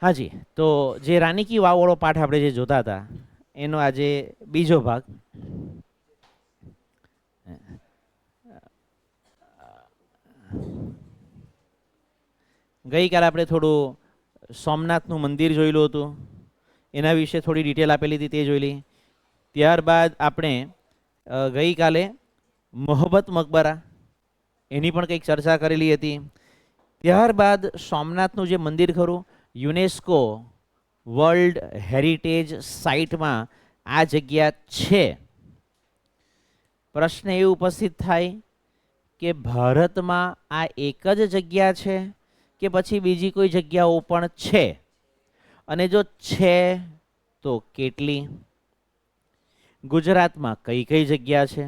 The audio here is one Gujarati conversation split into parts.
હાજી, તો જે રાની કી વાવ વાળો પાઠ આપણે જે જોતા હતા એનો આજે બીજો ભાગ. ગઈકાલે આપણે થોડું સોમનાથનું મંદિર જોયેલું હતું, એના વિશે થોડી ડિટેલ આપેલી હતી તે જોઈ લી. ત્યારબાદ આપણે ગઈકાલે મોહબ્બત મકબરા એની પણ કંઈક ચર્ચા કરેલી હતી. ત્યારબાદ સોમનાથનું જે મંદિર ખરું યુનેસ્કો વર્લ્ડ હેરિટેજ સાઇટમાં આ જગ્યા છે. પ્રશ્ન એ ઉપસ્થિત થાય કે ભારતમાં આ એક જ જગ્યા છે કે પછી બીજી કોઈ જગ્યાઓ પણ છે, અને જો છે તો કેટલી? ગુજરાતમાં કઈ કઈ જગ્યા છે?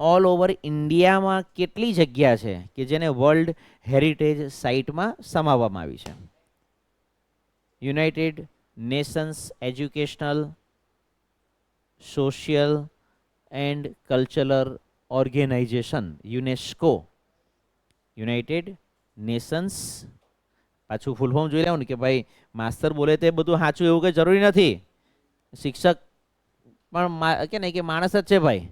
ઓલ ઓવર ઇન્ડિયામાં કેટલી જગ્યા છે કે જેને વર્લ્ડ હેરિટેજ સાઇટમાં સમાવવામાં આવી છે? United Nations educational social and cultural organisation UNESCO, United Nations. પાછું ફૂલ ફોર્મ જોઈ લેવું ને કે ભાઈ માસ્તર બોલે તે બધું સાચું એવું કંઈ જરૂરી નથી. શિક્ષક પણ કે નહીં કે માણસ જ છે ભાઈ,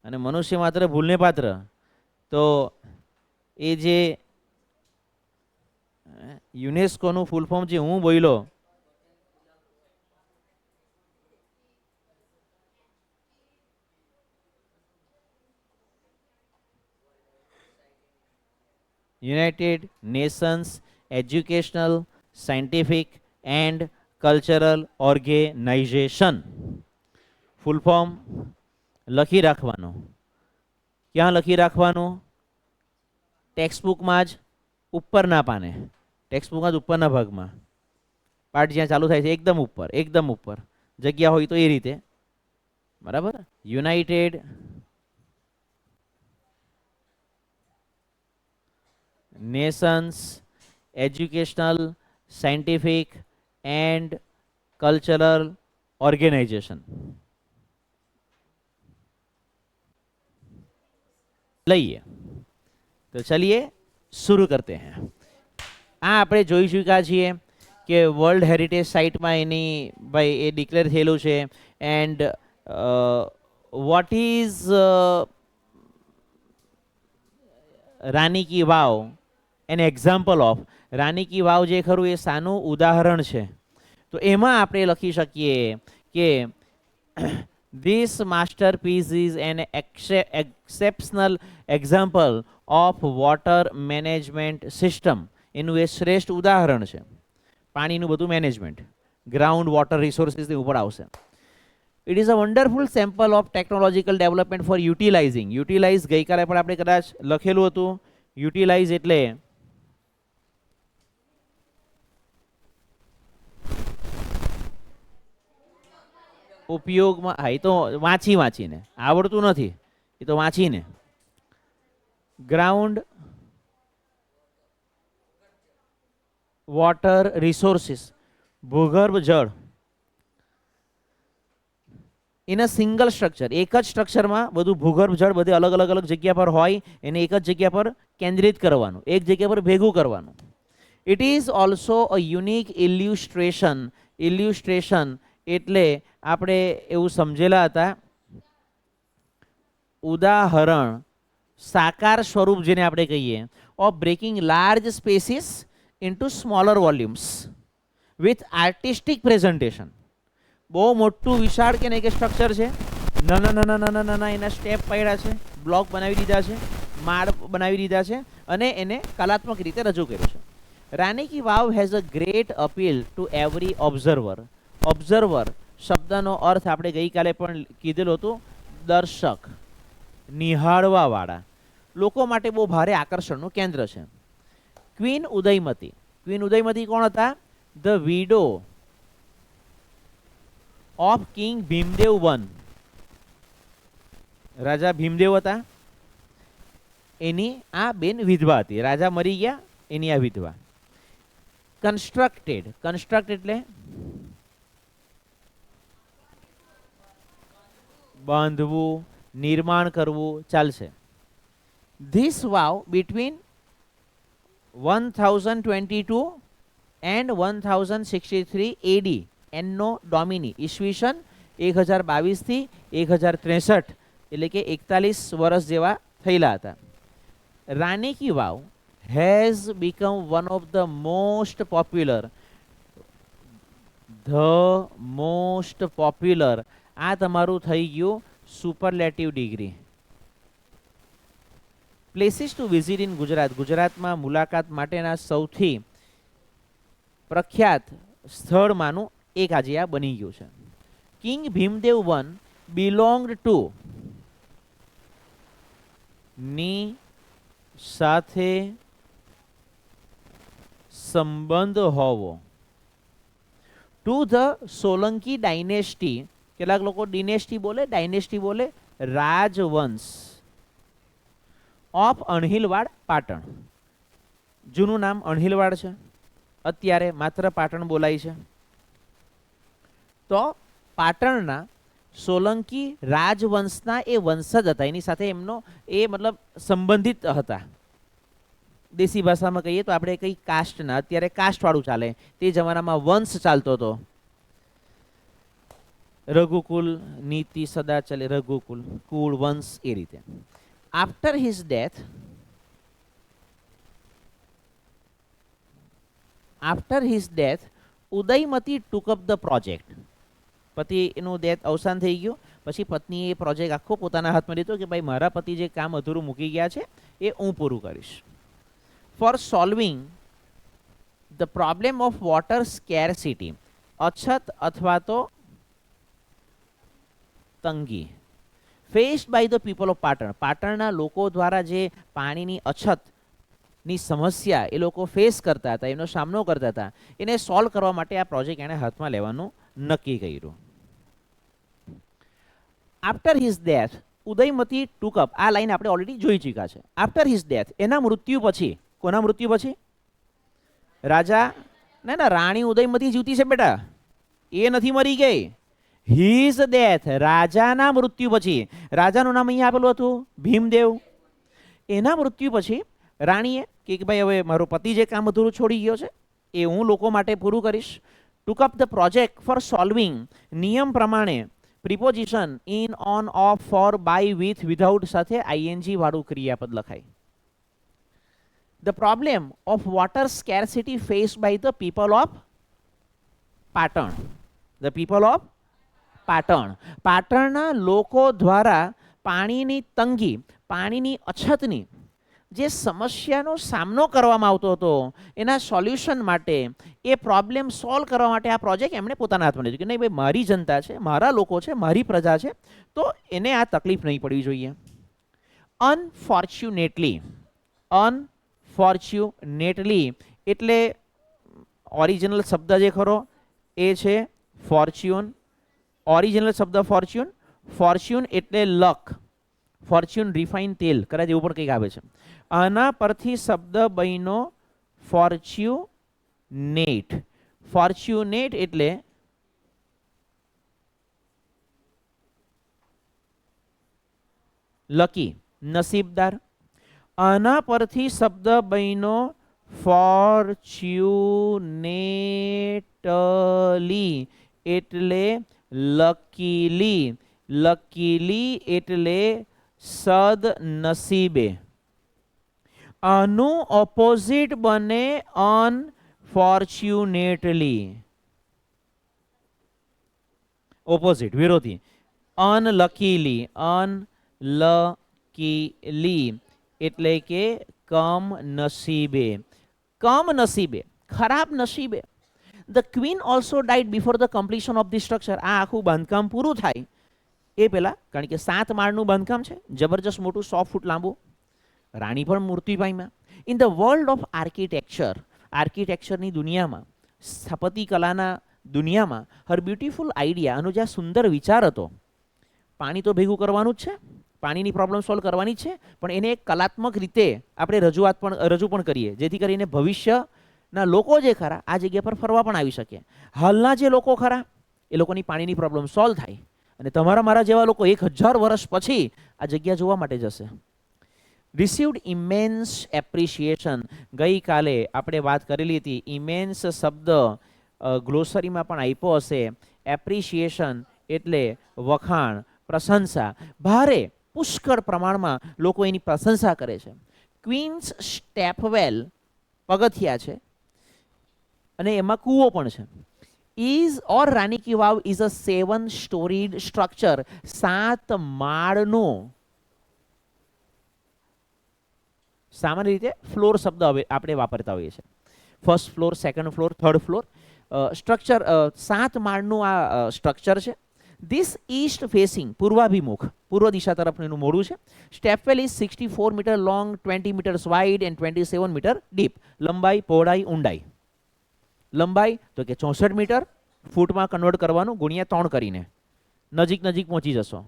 અને મનુષ્ય માત્ર ભૂલને પાત્ર. તો એ જે યુનેસ્કોનું ફૂલ ફોર્મ જે હું બોલ્યો, United Nations educational scientific and cultural organisation. Full form લખી રાખવાનું. ક્યાં લખી રાખવાનું? ટેક્સ્ટબુકમાં જ ઉપરના પાને, ટેક્સ્ટબુકમાં જ ઉપરના ભાગમાં, પાઠ જ્યાં ચાલુ થાય છે એકદમ ઉપર, એકદમ ઉપર જગ્યા હોય તો એ રીતે, બરાબર. United Nations educational scientific and cultural organisation. લઈએ તો ચलिए शुरू करते हैं. આ આપણે જોઈ ચૂક્યા છીએ કે વર્લ્ડ હેરિટેજ સાઇટમાં એની ભાઈ એ ડિક્લેર થયેલું છે. And what is Rani ki Vav an example of. Rani ki Vav જે ખરું એ સાનું ઉદાહરણ છે. તો એમાં આપણે લખી શકીએ કે this masterpiece is an exceptional example of water management system. એનું એ શ્રેષ્ઠ ઉદાહરણ છે. પાણીનું બધું મેનેજમેન્ટ, ગ્રાઉન્ડ વોટર રિસોર્સિસની ઉપર આવશે. It is a wonderful sample of technological development for utilizing. Utilize ગઈકાલે પણ આપણે કદાચ લખેલું હતું. યુટિલાઇઝ એટલે ઉપયોગમાં. હા, એ તો વાંચીને આવડતું નથી, એ તો વાંચીને. ગ્રાઉન્ડ વોટર રિસોર્સિસ, ભૂગર્ભ જળ ઇન અ સિંગલ સ્ટ્રક્ચર. એક જ સ્ટ્રક્ચરમાં બધું ભૂગર્ભ જળ બધે અલગ અલગ અલગ જગ્યા પર હોય, એને એક જ જગ્યા પર કેન્દ્રિત કરવાનું, એક જગ્યા પર ભેગું કરવાનું. It is also a unique illustration. Illustration એટલે આપણે એવું સમજેલા હતા, ઉદાહરણ, સાકાર સ્વરૂપ જેને આપણે કહીએ, of breaking large spaces into smaller volumes with artistic presentation. બહુ મોટું વિશાળ કે નહીં કે સ્ટ્રક્ચર છે, નાના નાના નાના નાના એના સ્ટેપ પડ્યા છે, બ્લોક બનાવી દીધા છે, માળ બનાવી દીધા છે, અને એને કલાત્મક રીતે રજૂ કર્યું છે. Rani ki Vav has a great appeal to every observer. Observer શબ્દનો અર્થ આપણે ગઈકાલે પણ કીધેલું હતું, દર્શક, નિહાળવાવાળા લોકો માટે બહુ ભારે આકર્ષણનું કેન્દ્ર છે. ક્વીન ઉદયમતી. ક્વીન ઉદયમતી કોણ હતા? The widow of king Bhimdev one. રાજા ભીમદેવ હતા, એની આ બેન વિધવા હતી. રાજા મરી ગયા, એની આ વિધવા. કન્સ્ટ્રક્ટેડ. કન્સ્ટ્રક્ટ એટલે બાંધવું, નિર્માણ કરવું, ચાલશે. This vav between 1022 and 1063 AD anno Domini ઈસવીસન 1022 થી 1063 એટલે કે 41 વર્ષ જેવા થયેલા હતા. Rani ki Vav has become one of the most popular આ તમારું થઈ ગયું superlative degree. Places to visit in Gujarat ગુજરાતમાં મુલાકાત માટેના સૌથી પ્રખ્યાત સ્થળમાંનું એક આજે આ બની ગયું છે. કિંગ ભીમદેવ વન બિલોંગડ ટુ ની સાથે સંબંધ હોવો ટુ ધ સોલંકી ડાયનેસ્ટી કેટલાક લોકો ડિનેસ્ટી બોલે ડાયનેસ્ટી બોલે રાજવંશ ઓફ અણહિલવાડ પાટણ. જૂનું નામ અણહિલવાડ છે, અત્યારે માત્ર પાટણ બોલાય છે. તો પાટણના સોલંકી રાજવંશના એ વંશજ હતા, એની સાથે એમનો એ મતલબ સંબંધિત હતા. દેશી ભાષામાં કહીએ તો આપણે કઈ કાસ્ટના, અત્યારે કાસ્ટવાળું ચાલે, તે જમાનામાં વંશ ચાલતો હતો. રઘુકુલ નીતિ સદા ચલે, રઘુકુલ કુળ વંશ એ રીતે. After his death Udayamati took up the project. પતિનું ડેથ અવસાન થઈ ગયું પછી પત્નીએ એ પ્રોજેક્ટ આખો પોતાના હાથમાં લીધો કે ભાઈ મારા પતિ જે કામ અધૂરું મૂકી ગયા છે એ હું પૂરું કરીશ. For solving the problem of water scarcity અછત અથવા તો તંગી faced by the people of Patan પાટણના લોકો દ્વારા જે પાણીની અછતની સમસ્યા એ લોકો ફેસ કરતા હતા, એનો સામનો કરતા હતા, એને સોલ્વ કરવા માટે આ પ્રોજેક્ટ એણે હાથમાં લેવાનું નક્કી કર્યું. આફ્ટર હિઝ ડેથ ઉદયમતી ટુક અપ આ લાઈન આપણે ઓલરેડી જોઈ ચૂક્યા છે. આફ્ટર હિઝ ડેથ એના મૃત્યુ પછી, કોના મૃત્યુ પછી? રાજા ના રાણી ઉદયમતી જીવતી છે બેટા, એ નથી મરી ગઈ. હિઝ ડેથ રાજાના મૃત્યુ પછી, રાજાનું નામ અહીંયા આપેલું હતું ભીમદેવ. એના મૃત્યુ પછી રાણીએ કે ભાઈ હવે મારો પતિ જે કામ અધૂરું છોડી ગયો છે એ હું લોકો માટે પૂરું કરીશ. Took up the project for solving નિયમ પ્રમાણે preposition in on of for by with without સાથે આઈએનજી વાળું ક્રિયાપદ લખાય. The problem of water scarcity faced by the people of Patan. The people of Patan પાટણના લોકો દ્વારા પાણીની તંગી, પાણીની અછતની જે સમસ્યાનો સામનો કરવામાં આવતો હતો એના સોલ્યુશન માટે, એ પ્રોબ્લેમ સોલ્વ કરવા માટે આ પ્રોજેક્ટ એમણે પોતાના હાથમાં લીધું કે નહીં ભાઈ મારી જનતા છે, મારા લોકો છે, મારી પ્રજા છે, તો એને આ તકલીફ નહીં પડવી જોઈએ. અનફોર્ચ્યુનેટલી એટલે ઓરિજિનલ શબ્દ જે ખરો એ છે ફોર્ચ્યુન. ઓરિજિનલ શબ્દ ફોર્ચ્યુન એટલે લક, ફોર્ચ્યુન રિફાઇન તેલ કદાચ એવું પણ કંઈક આવે છે. આના પરથી શબ્દ બન્યો ફોર્ચ્યુનેટ. ફોર્ચ્યુનેટ એટલે લકી, નસીબદાર. આના પરથી શબ્દ બન્યો ફોર્ચ્યુનેટલી એટલે લકીલી. લકીલી એટલે સદનસીબે. આનું ઓપોઝિટ બને અનફોર્ચ્યુનેટલી, ઓપોઝિટ વિરોધી. અનલકીલી, અનલકીલી એટલે કે કમનસીબે. કમનસીબે, ખરાબ નસીબે. The queen also died before the completion of the structure. આ આખું બાંધકામ પૂરું થાય એ પહેલા, કારણ કે 7 માળનું બાંધકામ છે, જબરજસ્ત મોટું, 100 ફૂટ લાંબુ. રાણી પણ મૃત્યુ પામ્યા. In the world of architecture, આર્કિટેક્ચરની દુનિયામાં, સ્થાપતિ કલાના દુનિયામાં, હર બ્યુટીફુલ આઈડિયા, આનો જે સુંદર વિચાર હતો, પાણી તો ભેગું કરવાનું જ છે, પાણીની પ્રોબ્લેમ સોલ્વ કરવાની જ છે, પણ એને એક કલાત્મક રીતે આપણે રજૂ પણ કરીએ, જેથી કરીને ભવિષ્યના લોકો જે ખરા આ જગ્યા પર ફરવા પણ આવી શકે. હાલના જે લોકો ખરા એ લોકોની પાણીની પ્રોબ્લેમ સોલ્વ થાય અને તમારા મારા જેવા લોકો 1000 વર્ષ પછી આ જગ્યા જોવા માટે જશે. Received ઇમેન્સ appreciation. ગઈકાલે આપણે વાત કરેલી હતી. ઇમેન્સ શબ્દ ગ્લોસરીમાં પણ આપ્યો હશે. એપ્રિશિએશન એટલે વખાણ, પ્રશંસા. ભારે પુષ્કળ પ્રમાણમાં લોકો એની પ્રશંસા કરે છે. ક્વીન્સ સ્ટેપવેલ પગથિયા છે અને એમાં કૂવો પણ છે. Is or Rani ki Vav is a 7 storied structure. 7 માળનું, સામાન્ય રીતે ફ્લોર શબ્દ હવે આપણે વાપરતા હોઈએ છીએ. First floor, second floor, third floor. Structure 7 માળનું આ સ્ટ્રક્ચર છે. ધીસ ઈસ્ટ ફેસિંગ પૂર્વાભિમુખ, પૂર્વ દિશા તરફનું એનું મોઢું છે. Stepwell is 64 metre long, 20 metres wide and 27 metre deep. લંબાઈ, પહોળાઈ, ઊંડાઈ. લંબાઈ તો કે 64 મીટર, ફૂટમાં કન્વર્ટ કરવાનું, ગુણ્યા 3 કરીને નજીક નજીક પહોંચી જશો.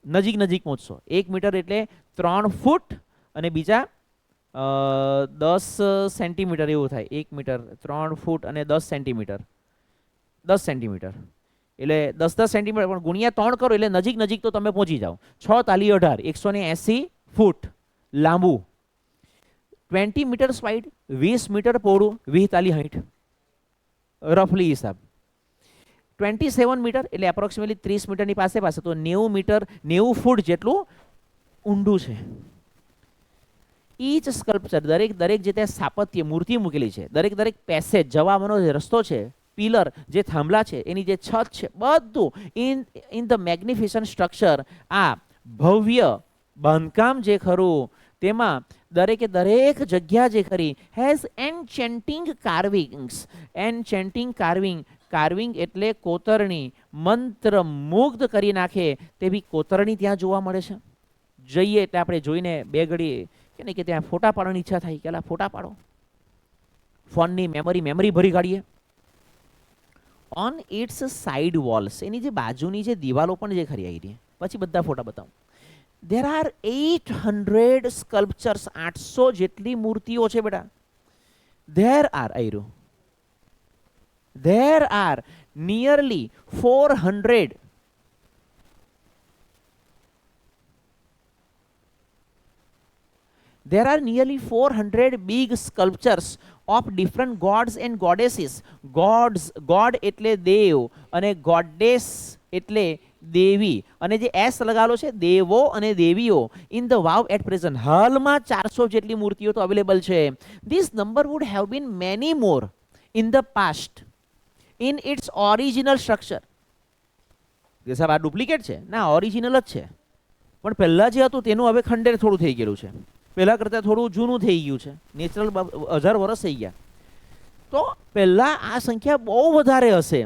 નજીક નજીક પહોંચશો. 1 મીટર એટલે 3 ફૂટ અને બીજા 10 સેન્ટીમીટર એવું થાય. 1 મીટર 3 ફૂટ અને 10 સેન્ટીમીટર, 10 સેન્ટીમીટર એટલે 10 સેન્ટીમીટર, પણ ગુણ્યા 3 કરો એટલે નજીક નજીક તો તમે પહોંચી જાઓ. 6 તાલી 18, 180 ફૂટ લાંબુ. 20 મીટર્સ વાઇડ, 20 મીટર પહોળું, 20 તાલી 60 રફલી હિસાબ. 27 મીટર એટલે એપ્રોક્સિમેટલી 30 મીટરની પાસે પાસે, તો 90 મીટર, 90 ફૂટ જેટલું ઊંડું છે. ઈચ સ્કલ્પચર, દરેક દરેક જે ત્યાં સ્થાપત્ય મૂર્તિ મૂકેલી છે, દરેક દરેક પેસેજ જવાનો જે રસ્તો છે, પિલર જે થાંભલા છે, એની જે છત છે, બધું ઇન ધ મેગ્નિફિસન્ટ સ્ટ્રક્ચર, આ ભવ્ય બાંધકામ જે ખરું તેમાં દરેકે દરેક જગ્યા જે ખરી હેઝ એન્ચેન્ટિંગ કાર્વિંગ્સ. એન્ચેન્ટિંગ કાર્વિંગ, કાર્વિંગ એટલે કોતરણી, મંત્ર મુગ્ધ કરી નાખે તેવી કોતરણી ત્યાં જોવા મળે છે. જઈએ એટલે આપણે જોઈને બે ઘડી કે નહીં કે ત્યાં ફોટા પાડવાની ઈચ્છા થાય કે અલા ફોટા પાડો, ફોનની મેમરી ભરી કાઢીએ. ઓન ઇટ્સ સાઇડ વોલ્સ, એની જે બાજુની જે દિવાલો પણ જે ખરી આવી, પછી બધા ફોટા બતાવું. There are 800 sculptures, 800 જેટલી મૂર્તિઓ છે બેટા. There are nearly 400 There are nearly 400 big sculptures of different gods and goddesses. Gods, God એટલે દેવ અને goddess એટલે દેવી, અને જે એસ લગાવેલો છે દેવો અને દેવીઓ. In the vav at present, હાલમાં 400 જેટલી મૂર્તિઓ તો અવેલેબલ છે. This number would have been many more in the past in its original structure. કે સાહેબ આ ડુપ્લિકેટ છે ના, ઓરિજિનલ જ છે, પણ પહેલા જે હતું તેનું હવે ખંડેર થોડું થઈ ગયેલું છે, પહેલા કરતાં થોડું જૂનું થઈ ગયું છે, નેચરલ 1000 વર્ષ થઈ ગયા. તો પહેલા આ સંખ્યા બહુ વધારે હશે.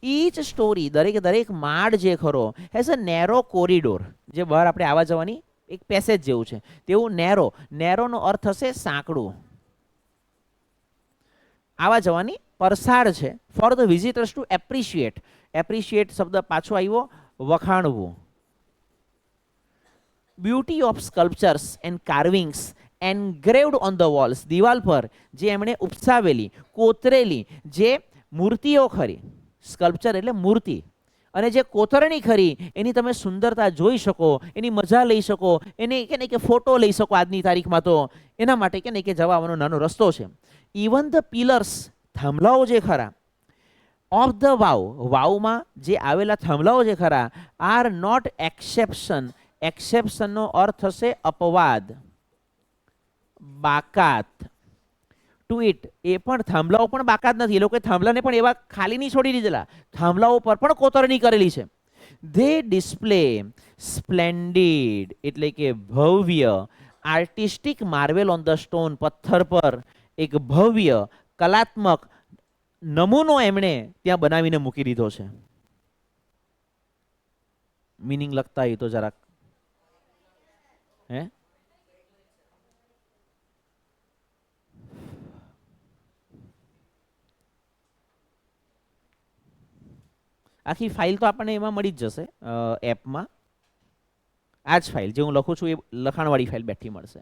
ઈચ સ્ટોરી, દરેક દરેક માળ જે ખરો હેઝ અ નેરો કોરિડોર, જે બહાર આપણે આવવા જવાની એક પેસેજ જેવું છે તેવું નેરો. નેરોનો અર્થ હશે સાંકડું, આવવા જવાની પરસાળ છે. For the visitors to appreciate, appreciate શબ્દ પાછો આવ્યો, વખાણવું. Beauty of sculptures and carvings engraved on the walls, દિવાલ પર જે એમણે ઉપસાવેલી, કોતરેલી જે મૂર્તિઓ ખરી, સ્કલ્પચર એટલે મૂર્તિ, અને જે કોતરણી ખરી એની તમે સુંદરતા જોઈ શકો, એની મજા લઈ શકો, એને કે નહીં કે ફોટો લઈ શકો આજની તારીખમાં, તો એના માટે કે નહીં કે જવા આવવાનો નાનો રસ્તો છે. ઇવન ધ પિલર્સ, થાંભલાઓ જે ખરા ઓફ ધ વાવ, વાવમાં જે આવેલા થાંભલાઓ જે ખરા આર નોટ એક્સેપ્શન. એક્સેપ્શનનો અર્થ થશે અપવાદ, બાકાત. ટુ ઇટ, એ પણ થાંભલાઓ પણ બાકાત નથી, એ લોકોએ થાંભલાને પણ એવા ખાલી નહીં છોડી દીધેલા, થાંભલાઓ પર પણ કોતરણી કરેલી છે. ધે ડિસ્પ્લે સ્પ્લેન્ડિડ એટલે કે ભવ્ય, artistic Marvel on the stone, પથ્થર પર એક ભવ્ય કલાત્મક નમૂનો એમણે ત્યાં બનાવીને મૂકી દીધો છે. મિનિંગ લખતા હોય તો જરાક હે આખી ફાઇલ તો આપણને એમાં મળી જ જશે એપમાં. આ જ ફાઇલ જે હું લખું છું એ લખાણવાળી ફાઇલ બેઠી મળશે.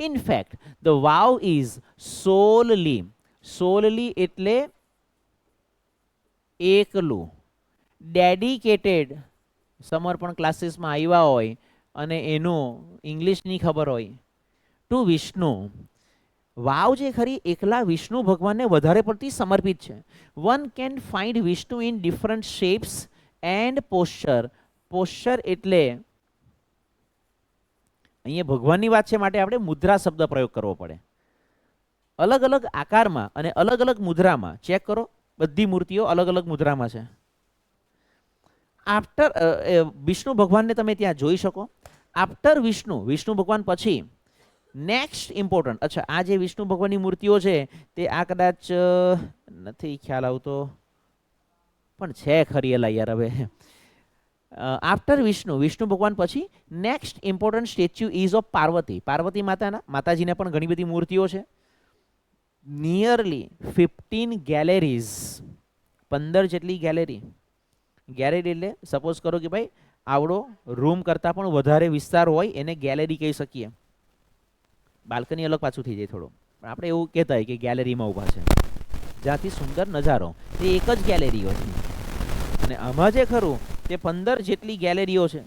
In fact the vav is solely, solely એટલે એકલું, ડેડિકેટેડ, સમર્પણ ક્લાસીસમાં આવ્યા હોય અને એનું ઇંગ્લિશની ખબર હોય, ટુ વિષ્ણુ. વાવ જે ખરી એકલા વિષ્ણુ ભગવાનને વધારે પડતી સમર્પિત છે. One can find Vishnu in different shapes and posture. Posture એટલે અહીંયા ભગવાનની વાત છે માટે આપણે મુદ્રા શબ્દ પ્રયોગ કરવો પડે. અલગ અલગ આકારમાં અને અલગ અલગ મુદ્રામાં. ચેક કરો, બધી મૂર્તિઓ અલગ અલગ મુદ્રામાં છે. આફ્ટર વિષ્ણુ ભગવાનને તમે ત્યાં જોઈ શકો. આફ્ટર વિષ્ણુ, વિષ્ણુ ભગવાન પછી નેક્સ્ટ ઇમ્પોર્ટન્ટ. અચ્છા, આ જે વિષ્ણુ ભગવાનની મૂર્તિઓ છે તે આ કદાચ નથી ખ્યાલ આવતો, પણ છે ખરી એલા યાર. હવે આફ્ટર વિષ્ણુ, વિષ્ણુ ભગવાન પછી next important statue ease of Parvati. Parvati માતાના, માતાજીને પણ ઘણી બધી મૂર્તિઓ છે. નિયરલી 15 ગેલેરીઝ, 15 જેટલી ગેલેરી. ગેલેરી એટલે સપોઝ કરો કે ભાઈ આવડો રૂમ કરતાં પણ વધારે વિસ્તાર હોય એને ગેલેરી કહી શકીએ. બાલ્કની અલગ પાછું થઈ જાય થોડું, પણ આપણે એવું કહેતા હોય કે ગેલેરીમાં ઊભા છે, જ્યાંથી સુંદર નજારો. તે એક જ ગેલેરી હોય અને આમાં જે ખરું તે 15 જેટલી ગેલેરીઓ છે.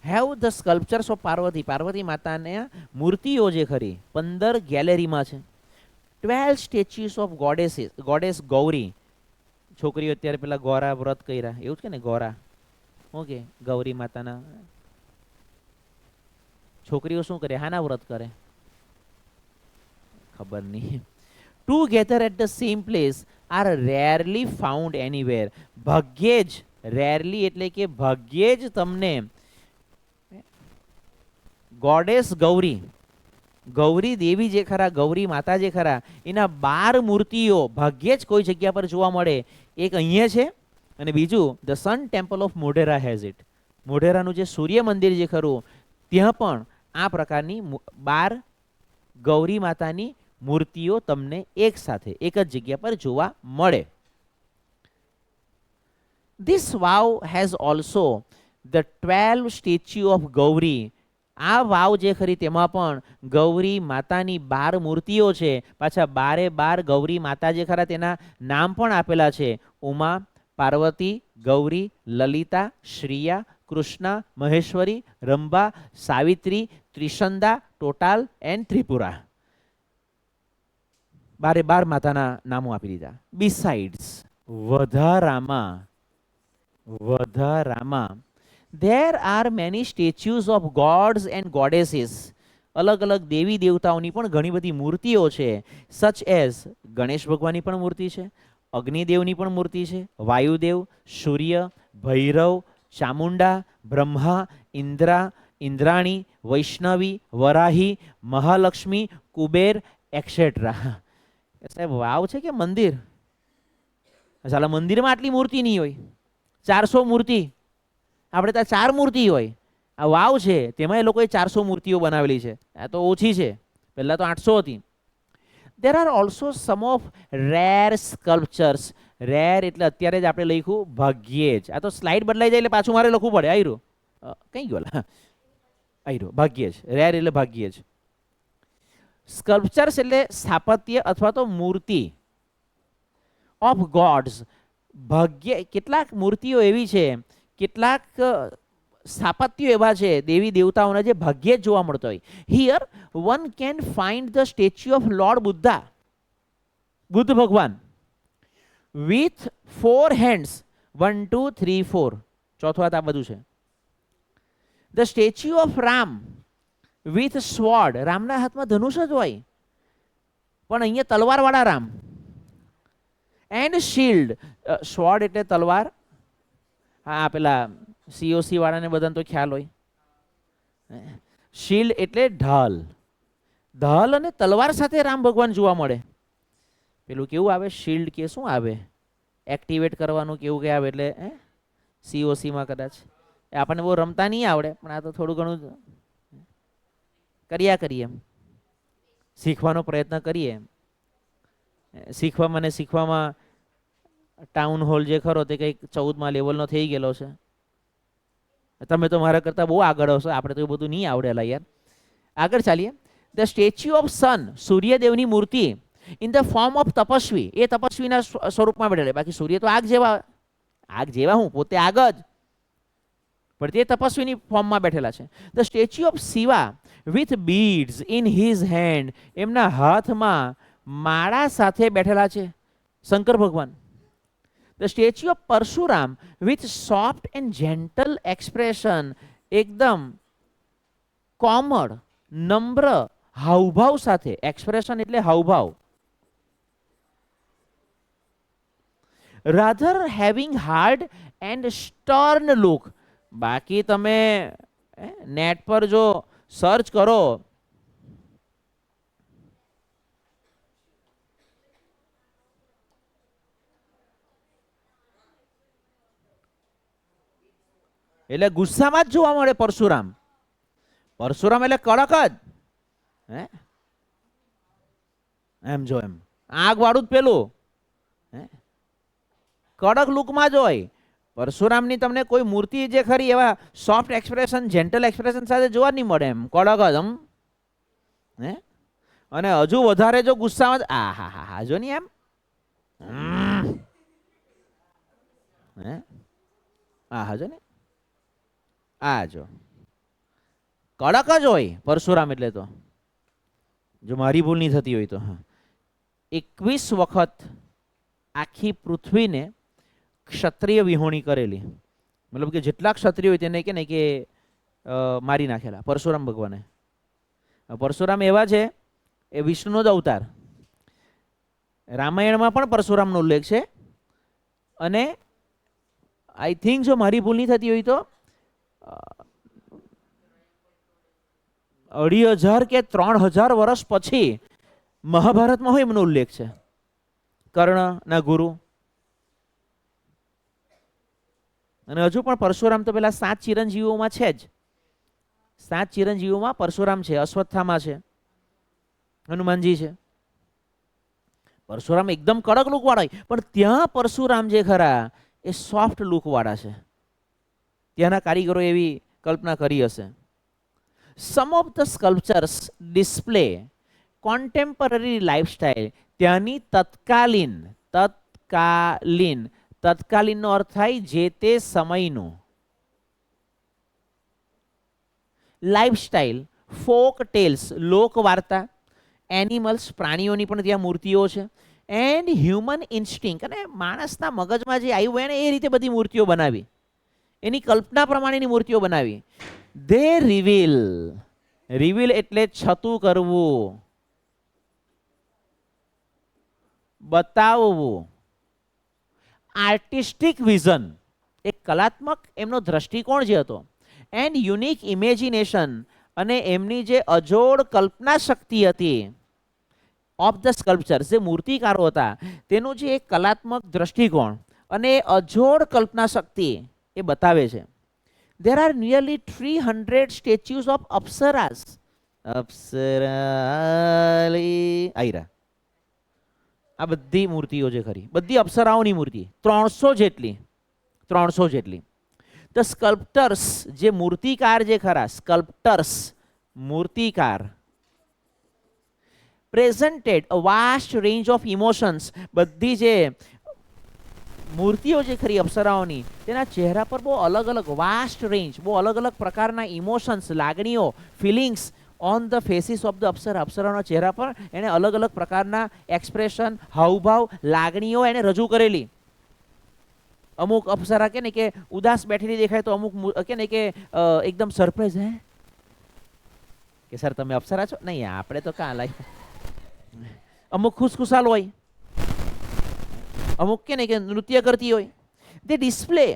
Have the sculptures of Parvati. Parvati માતાને મૂર્તિઓ જે ખરી 15 ગેલેરીમાં છે. 12 સ્ટેચ્યુસ ઓફ ગોડેસ ગૌરી. છોકરીઓ અત્યારે પેલા ગોરા વ્રત કર્યા એવું જ કે ને, ગોરા ઓકે, ગૌરી માતાના. છોકરીઓ શું કરે, હાના વ્રત કરે ખબર નહીં. Together at the same place are rarely found anywhere. ભાગ્યે જ, રેરલી એટલે કે ભાગ્યે જ તમને ગોડેસ ગૌરી, ગૌરી દેવી જે ખરા, ગૌરી માતા જે ખરા, એના 12 મૂર્તિઓ ભાગ્યે જ કોઈ જગ્યા પર જોવા મળે. એક અહીંયા છે અને બીજું the sun temple of Modhera has it. મોઢેરાનું જે સૂર્ય મંદિર જે ખરું ત્યાં પણ આ પ્રકારની 12 ગૌરી માતાની મૂર્તિઓ તમને એક સાથે એક જ જગ્યા પર જોવા મળે. This vav has also the 12 statue of Gauri. આ વાવ જે ખરી તેમાં પણ ગૌરી માતાની 12 મૂર્તિઓ છે. પાછા 12 ગૌરી માતા જે ખરા તેના નામ પણ આપેલા છે. ઉમા, પાર્વતી, ગૌરી, લલિતા, શ્રીયા, કૃષ્ણા, મહેશ્વરી, રંભા, સાવિત્રી, ત્રિશંદા, ટોટાલ એન્ડ ત્રિપુરા. 12 માતાના નામો આપી દીધા. બિસાઇડ્સ, વધારામાં there are many statues of gods and goddesses. અલગ અલગ દેવી દેવતાઓની પણ ઘણી બધી મૂર્તિઓ છે. સચ એઝ ગણેશ ભગવાનની પણ મૂર્તિ છે, અગ્નિદેવની પણ મૂર્તિ છે, વાયુદેવ, સૂર્ય, ભૈરવ, ચામુંડા, બ્રહ્મા, ઇન્દ્રા, ઇન્દ્રાણી, વૈષ્ણવી, વરાહી, મહાલક્ષ્મી, કુબેર એક્સેટ્રા. સાહેબ વાવ છે કે મંદિર? ચાલો, મંદિરમાં આટલી મૂર્તિ નહીં હોય, 400 મૂર્તિ. આપણે ત્યાં 4 મૂર્તિ હોય. આ વાવ છે તેમાં એ લોકોએ 400 મૂર્તિઓ બનાવેલી છે. આ તો ઓછી છે, પહેલાં તો 800 હતી. There are also some of rare sculptures. Rare એટલે અત્યારે જ આપણે લખ્યું ભાગ્યે જ. આ તો સ્લાઇડ બદલાઈ જાય એટલે પાછું મારે લખવું પડે. આયરો કઈ ગયો? આયરો ભાગ્યે જ. રેર એટલે ભાગ્યે જ. સ્કલ્પચર્સ એટલે સ્થાપત્ય અથવા તો મૂર્તિ. ઓફ ગોડ્સ, ભાગ્ય કેટલાક મૂર્તિઓ એવી છે, કેટલાક સ્થાપત્યો એવા છે દેવી દેવતાઓના જે ભાગ્યે જ જોવા મળતો હોય. Here one can find the statue of lord Buddha. Buddha ભગવાન વિથ 4 હેન્ડ્સ, 1 2 3 4, ચોથો હાથ આ બધું છે. The statue of Ram with sword. રામના હાથમાં ધનુષ જ હોય પણ અહીંયા તલવારવાળા રામ. And shield. સ્વોર્ડ એટલે તલવાર. હા, પેલા COC વાળાને બધાને તો ખ્યાલ હોય. શિલ્ડ એટલે ઢાલ. ઢાલ અને તલવાર સાથે રામ ભગવાન જોવા મળે. પેલું કેવું આવે, શિલ્ડ કે શું આવે, એક્ટિવેટ કરવાનું કેવું કે આવે, એટલે COCમાં કદાચ. આપણને બહુ રમતા નહીં આવડે પણ આ તો થોડું ઘણું કર્યા કરીએ, શીખવાનો પ્રયત્ન કરીએ. શીખવામાં ટાઉન હોલ જે ખરો તે કંઈક 14મા લેવલનો થઈ ગયેલો છે. તમે તો મારા કરતાં બહુ આગળ હશો, આપણે તો એ બધું નહીં આવડેલા યાર. આગળ ચાલીએ. ધ સ્ટેચ્યુ ઓફ સન. સૂર્યદેવની મૂર્તિ in the form of Tapasvi. એ તપસ્વીના સ્વરૂપમાં બેઠેલા. બાકી સૂર્ય તો આગ જેવા હું પોતે આગ જ, પણ તે તપસ્વીની ફોર્મમાં બેઠેલા છે. The statue of Shiva with beads in his hand, એમના હાથમાં માળા સાથે બેઠેલા છે શંકર ભગવાન. The statue of Parshuram with soft and gentle expression, એકદમ કોમળ નમ્ર હાવભાવ સાથે. એક્સપ્રેશન એટલે હાવભાવ. Rather having hard and stern look. બાકી તમે નેટ પર જો સર્ચ કરો એટલે ગુસ્સામાં જ જોવા મળે પરશુરામ. પરશુરામ એટલે કડક જ, હે એમ જો એમ આગ વાળું જ પેલું, હે કડક લુકમાં જ હોય. પરશુરામની તમને કોઈ મૂર્તિ જે ખરી એવા સોફ્ટ એક્સપ્રેશન જેન્ટલ એક્સપ્રેશન સાથે જોવા નહીં મળે, એમ કડક જ આમ. હે અને હજુ વધારે જો ગુસ્સામાં આ હા હા હા જો નહીં એમ, હે આ હા જો ને આ જો કડક જ હોય પરશુરામ એટલે. તો જો મારી ભૂલ નહીં થતી હોય તો હા 21 વખત આખી પૃથ્વીને ક્ષત્રિય વિહોણી કરેલી. મતલબ કે જેટલા ક્ષત્રિય હોય તેને કે ને કે મારી નાખેલા પરશુરામ ભગવાને. પરશુરામ એવા છે એ વિષ્ણુનો જ અવતાર. રામાયણમાં પણ પરશુરામનો ઉલ્લેખ છે. અને આઈ થિંક જો મારી ભૂલ નહીં થતી હોય તો 2500 કે 3000 વર્ષ પછી મહાભારતમાં હોય એમનો ઉલ્લેખ છે, કર્ણના ગુરુ. અને હજુ પણ પરશુરામ તો પેલા 7 ચિરંજીવીઓમાં છે જ. 7 ચિરંજીવીઓમાં પરશુરામ છે, અશ્વત્થામા છે, હનુમાનજી છે. પરશુરામ એકદમ કડક લુક વાળા હોય, પણ ત્યાં પરશુરામ જે ખરા એ સોફ્ટ લુક વાળા છે. ત્યાંના કારીગરો એવી કલ્પના કરી હશે. Some of the sculptures display contemporary lifestyle. ત્યાંની તત્કાલીનનો અર્થ થાય જે તે સમયનું. લાઈફસ્ટાઈલ, ફોક ટેલ્સ લોક વાર્તા, એનિમલ્સ પ્રાણીઓની પણ ત્યાં મૂર્તિઓ છે. એન્ડ હ્યુમન ઇન્સ્ટિંક્ટ, અને માણસના મગજમાં જે આવ્યું હોય ને એ રીતે બધી મૂર્તિઓ બનાવી, એની કલ્પના પ્રમાણેની મૂર્તિઓ બનાવી. ધે રિવીલ એટલે છતું કરવું, બતાવવું. આર્ટિસ્ટિક વિઝન, એક કલાત્મક એમનો દ્રષ્ટિકોણ જે હતો. એન્ડ યુનિક ઇમેજિનેશન, અને એમની જે અજોડ કલ્પના શક્તિ હતી ઓફ ધ સ્કલ્પચર, જે મૂર્તિકારો હતા તેનું જે એક કલાત્મક દ્રષ્ટિકોણ અને અજોડ કલ્પના શક્તિ એ બતાવે છે. There are nearly 300 statues of apsaras. આયરા આ બધી મૂર્તિઓ જે ખરી બધી અપ્સરાઓની મૂર્તિ 300 જેટલી. ધ સ્કલ્પ્ટર્સ, જે મૂર્તિકાર જે ખરા સ્કલ્પ્ટર્સ મૂર્તિકાર, presented a vast range of emotions. બધી જે મૂર્તિઓ જે ખરી અપ્સરાઓની તેના ચહેરા પર બહુ અલગ અલગ વાસ્ટ રેન્જ, બહુ અલગ અલગ પ્રકારના ઇમોશન્સ, લાગણીઓ, feelings on the faces of the apsara. અપ્સરાઓના ચહેરા પર એને અલગ અલગ પ્રકારના એક્સપ્રેશન, હાવભાવ, લાગણીઓ એને રજૂ કરેલી. અમુક અપ્સરા કે ને કે ઉદાસ બેઠેલી દેખાય તો અમુક કે ને કે એકદમ સરપ્રાઈઝ, હે કે સર તમે અપ્સરા છો? નહીં આપણે તો કાં લાય. અમુક ખુશખુશાલ હોય, અમુક કે ને કે નૃત્ય કરતી હોય. તે ડિસ્પ્લે,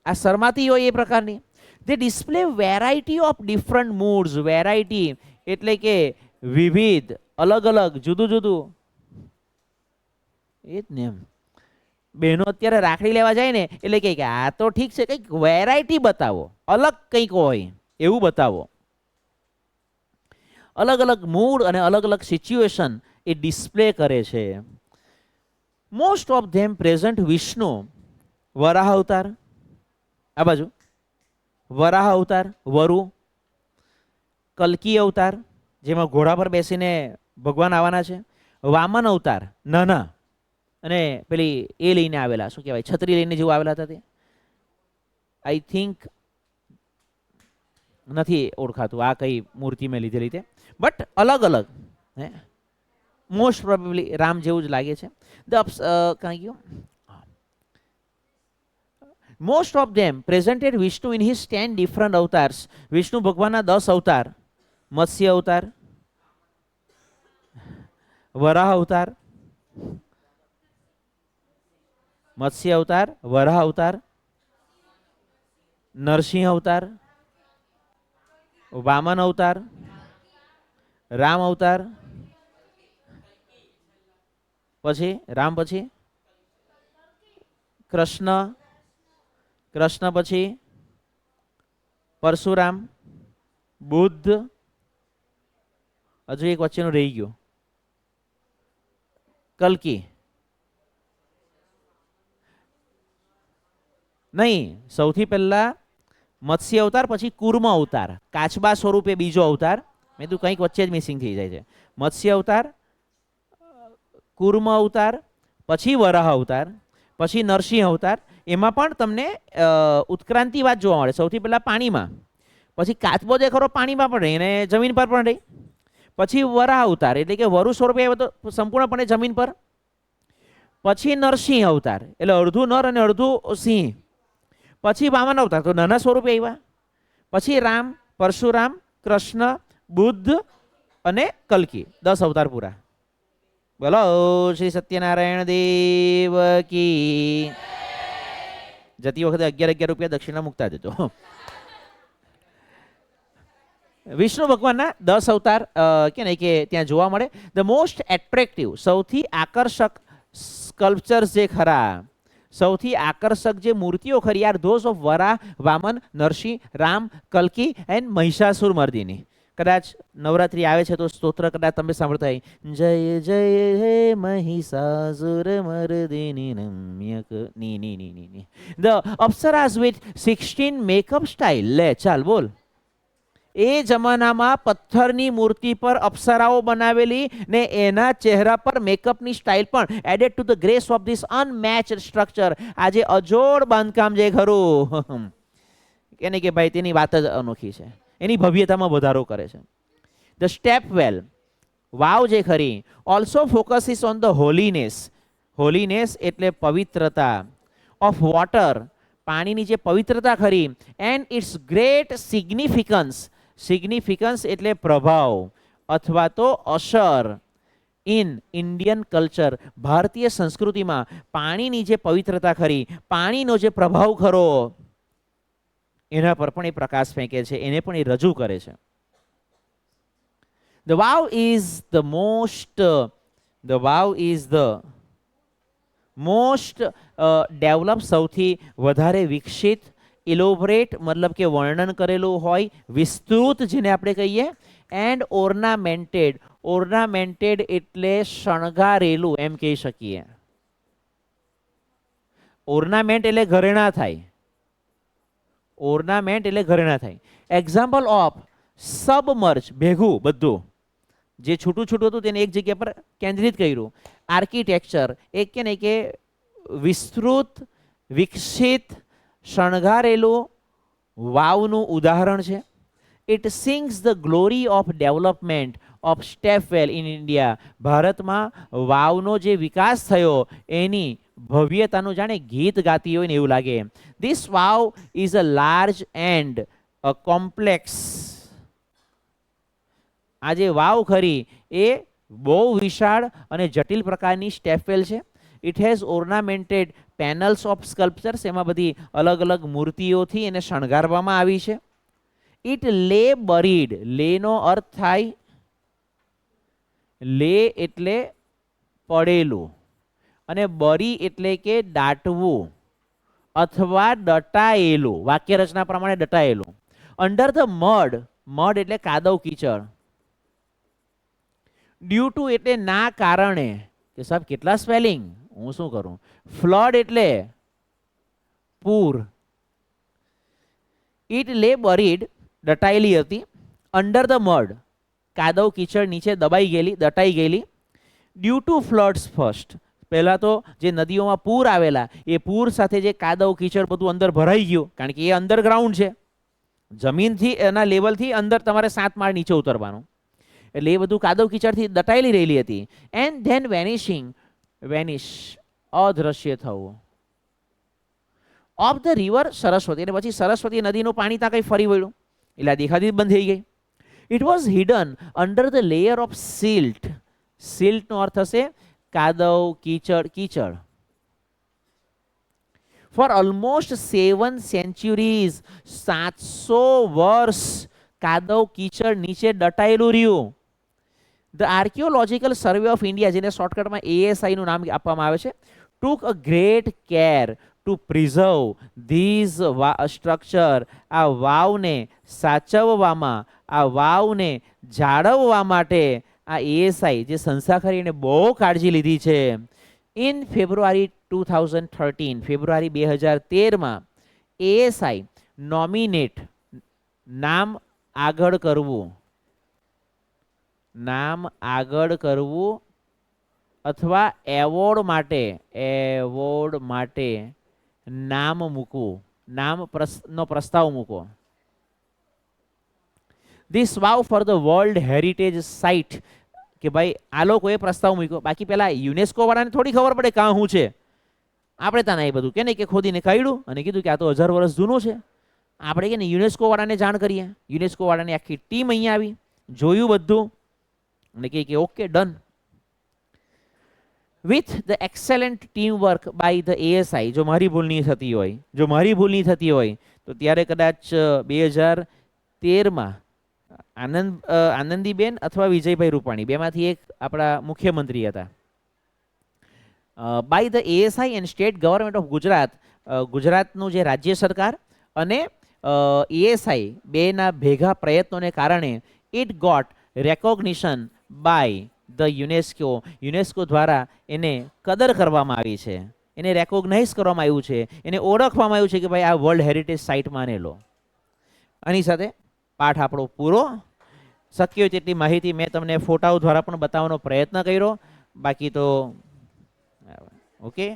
આ શરમાતી હોય એ પ્રકારની. તે display variety of different moods. Variety એટલે કે વિવિધ, અલગ અલગ, જુદું જુદું. એ જ ને એમ બહેનો અત્યારે રાખડી લેવા જાય ને એટલે કે આ તો ઠીક છે, કંઈક વેરાયટી બતાવો, અલગ કંઈક હોય એવું બતાવો. અલગ અલગ મૂડ અને અલગ અલગ સિચ્યુએશન એ ડિસ્પ્લે કરે છે. Most of them present Vishnu Varaha avatar, આ બાજુ વરાહ અવતાર, વરુ, કલ્કી અવતાર જેમાં ઘોડા પર બેસીને ભગવાન આવવાના છે, વામન અવતાર નાના અને પેલી એ લઈને આવેલા, શું કહેવાય, છત્રી લઈને જેવું આવેલા હતા તે. આઈ થિંક નથી ઓળખાતું આ કઈ મૂર્તિ મેં લીધેલી તે, બટ અલગ અલગ હે, મોસ્ટ પ્રોબેબલી રામ જેવું જ લાગે છે. કાંઈ ગયું, most of them presented Vishnu in his 10 different avatars. Vishnu ભગવાનના 10 અવતાર, મત્સ્ય અવતાર, વરાહ અવતાર, મત્સ્ય અવતાર, વરાહ અવતાર, નરસિંહ અવતાર, વામન અવતાર, રામ અવતાર, પછી રામ પછી કૃષ્ણ, કૃષ્ણ પછી પરશુરામ, બુદ્ધ, હજુ એક વચ્ચેનું રહી ગયું કલ્કી. નહીં, સૌથી પહેલા મત્સ્ય અવતાર, પછી કૂર્મ અવતાર, કાચબા સ્વરૂપે બીજો અવતાર. મેં તું કંઈક વચ્ચે જ મિસિંગ થઈ જાય છે. મત્સ્ય અવતાર, કૂર્મ અવતાર, પછી વરાહ અવતાર, પછી નરસિંહ અવતાર. એમાં પણ તમને ઉત્ક્રાંતિ વાત જોવા મળે. સૌથી પહેલા પાણીમાં, પછી કાચબો જે ખરો પાણીમાં પણ રહી અને જમીન પર પણ રહી. પછી વરાહ અવતાર એટલે કે વરુ સ્વરૂપે આવ્યો તો સંપૂર્ણપણે જમીન પર. પછી નરસિંહ અવતાર એટલે અડધું નર અને અડધું સિંહ. પછી વામન અવતાર તો નાના સ્વરૂપે આવ્યા. પછી રામ, પરશુરામ, કૃષ્ણ, બુદ્ધ અને કલ્કી, 10 અવતાર પૂરા. બોલો શ્રી સત્યનારાયણ દેવ કી. જતી વખતે 11 રૂપિયા દક્ષિણા મૂકતા જજો. વિષ્ણુ ભગવાનના 10 અવતાર કે નહીં કે ત્યાં જોવા મળે. ધ મોસ્ટ એટ્રેક્ટિવ, સૌથી આકર્ષક સ્કલ્પચર્સ જે ખરા, સૌથી આકર્ષક જે મૂર્તિઓ ખરી યાર, ધોઝ ઓફ વરાહ, વામન, નરસિંહ, રામ, કલ્કી એન્ડ મહિષાસુર મર્દિની. કદાચ નવરાત્રી આવે છે તો સ્તોત્ર કદાચ તમે સાંભળતા હોય, જય જય હે મહિષાસુર મર્દિની નમ્યક ની ની ની ની ની. The apsaras with 16 makeup style. લે ચાલ બોલ. એ જમાનામાં પથ્થરની મૂર્તિ પર અપ્સરાઓ બનાવેલી ને એના ચહેરા પર મેકઅપની સ્ટાઇલ પણ added to the grace of this unmatched structure. આજે અજોડ બાંધકામ જે ખરું એને કે ભાઈ તેની વાત જ અનોખી છે, એની ભવ્યતામાં વધારો કરે છે. ધ સ્ટેપ વેલ, વાવ જે ખરી, also focuses on the holiness. Holiness એટલે પવિત્રતા. ઓફ વોટર, પાણીની જે પવિત્રતા ખરી. And its great significance. Significance એટલે પ્રભાવ અથવા તો અસર. ઇન ઇન્ડિયન કલ્ચર, ભારતીય સંસ્કૃતિમાં પાણીની જે પવિત્રતા ખરી, પાણીનો જે પ્રભાવ ખરો, એના પર પણ એ પ્રકાશ ફેંકે છે, એને પણ એ રજૂ કરે છે. The wow is the most develop, સૌથી વધારે વિકસિત, ઇલોબરેટ મતલબ કે વર્ણન કરેલું હોય, વિસ્તૃત જેને આપણે કહીએ, એન્ડ ઓર્નામેન્ટેડ. ઓર્નામેન્ટેડ એટલે શણગારેલું એમ કહી શકીએ. ઓર્નામેન્ટ એટલે ઘરેણા થાય. ઓર્નામેન્ટ એટલે ઘરેણા થાય. એક્ઝામ્પલ ઓફ સબમર્જ, ભેગું બધું જે છૂટું છૂટું હતું તેને એક જગ્યા પર કેન્દ્રિત કર્યું. આર્કિટેક્ચર એક કે નહીં કે વિસ્તૃત, વિકસિત, શણગારેલું વાવનું ઉદાહરણ છે. It sings the glory of development of stepwell in India. ભારતમાં વાવનો જે વિકાસ થયો એની ભવ્યતાનું જાણે ગીત ગાતી હોય ને એવું લાગે. This vav is a large and a complex. આ જે વાવ ખરી એ બહુ વિશાળ અને જટિલ પ્રકારની સ્ટેપવેલ છે. It has ornamented panels of sculptures, એમાં બધી અલગ અલગ મૂર્તિઓથી એને શણગારવામાં આવી છે. ઇટ લે બરીડ, લેનો અર્થ થાય, લે એટલે પડેલું અને બરી એટલે કે દાટવું અથવા દટાયેલું, વાક્ય રચના પ્રમાણે દટાયેલું. અંડર ધ મડ, મડ એટલે કાદવ કીચડ. ડ્યુ ટુ એટલે ના કારણે, કે સાહેબ કેટલા સ્પેલિંગ હું શું કરું. ફ્લડ એટલે પૂર. ઇટ લે બરીડ, દટાયેલી હતી. અંડર ધ મડ, કાદવ કીચડ નીચે દબાઈ ગયેલી, દટાઈ ગયેલી. ડ્યુ ટુ ફ્લડ્સ ફર્સ્ટ, પહેલા તો જે નદીઓમાં પૂર આવેલા એ પૂર સાથે જે કાદવ કીચડ બધું અંદર ભરાઈ ગયું, કારણ કે એ અંડરગ્રાઉન્ડ છે. જમીનથી એના લેવલથી અંદર તમારે 7 માળ નીચે ઉતરવાનું. એટલે એ બધું કાદવ કીચડથી દટાયેલી રહેલી હતી. એન્ડ ધેન વેનિશ, અદ્રશ્ય થવું. ઓફ ધ રિવર સરસ્વતી, અને પછી સરસ્વતી નદીનું પાણી ત્યાં કંઈ ફરી વળ્યું એટલે આ દેખાતી જ બંધ થઈ ગઈ. It was hidden under the layer of silt. સિલ્ટનો અર્થ હશે કાદવ, કીચડ. ફોર ઓલમોસ્ટ 7 સેન્ચુરીઝ, 700 વર્ષ કાદવ કીચડ નીચે દટાયેલું રહ્યું. The archaeological survey of India, જેને શોર્ટકટમાં ASI નું નામ આપવામાં આવે છે, took a great care to preserve these structure. આ વાવને સાચવવામાં, આ વાવને જાળવવા માટે આ ASI જે સંસ્થા ખરી એને બહુ કાળજી લીધી છે. ઇન ફેબ્રુઆરી 2013, ફેબ્રુઆરી 2013માં ASI નોમિનેટ, નામ આગળ કરવું, નામ આગળ કરવું અથવા એવોર્ડ માટે નામ મૂકવું, નામનો પ્રસ્તાવ મૂકો. This vav for the world heritage site, કે ભાઈ આ લોકોએ પ્રસ્તાવ મૂક્યો. બાકી પેલા યુનેસ્કો વાળાને થોડી ખબર પડે કાં શું છે. આપણે ત્યાં એ બધું કે ને કે ખોદીને કાઢ્યું અને કીધું કે આ તો 1000 વર્ષ જૂનું છે. આપણે કે ને યુનેસ્કો વાળાને જાણ કરીએ. યુનેસ્કો વાળાની આખી ટીમ અહીંયા આવી, જોયું બધું અને કે okay done. With the excellent team work by the ASI, જો મારી ભૂલ નહીં થતી હોય તો ત્યારે કદાચ 2013માં આનંદીબેન અથવા વિજયભાઈ રૂપાણી, બેમાંથી એક આપણા મુખ્યમંત્રી હતા. By the ASI and state government of Gujarat, ગુજરાતનું જે રાજ્ય સરકાર અને ASI બેના ભેગા પ્રયત્નોને કારણે it got recognition by the UNESCO દ્વારા એને કદર કરવામાં આવી છે, એને રેકોગ્નાઇઝ કરવામાં આવ્યું છે, એને ઓળખવામાં આવ્યું છે કે ભાઈ આ વર્લ્ડ હેરિટેજ સાઇટ માનેલો. આની સાથે પાઠ આપણો પૂરો. શક્ય હોય તેટલી માહિતી મેં તમને ફોટાઓ દ્વારા પણ બતાવવાનો પ્રયત્ન કર્યો. બાકી તો ઓકે.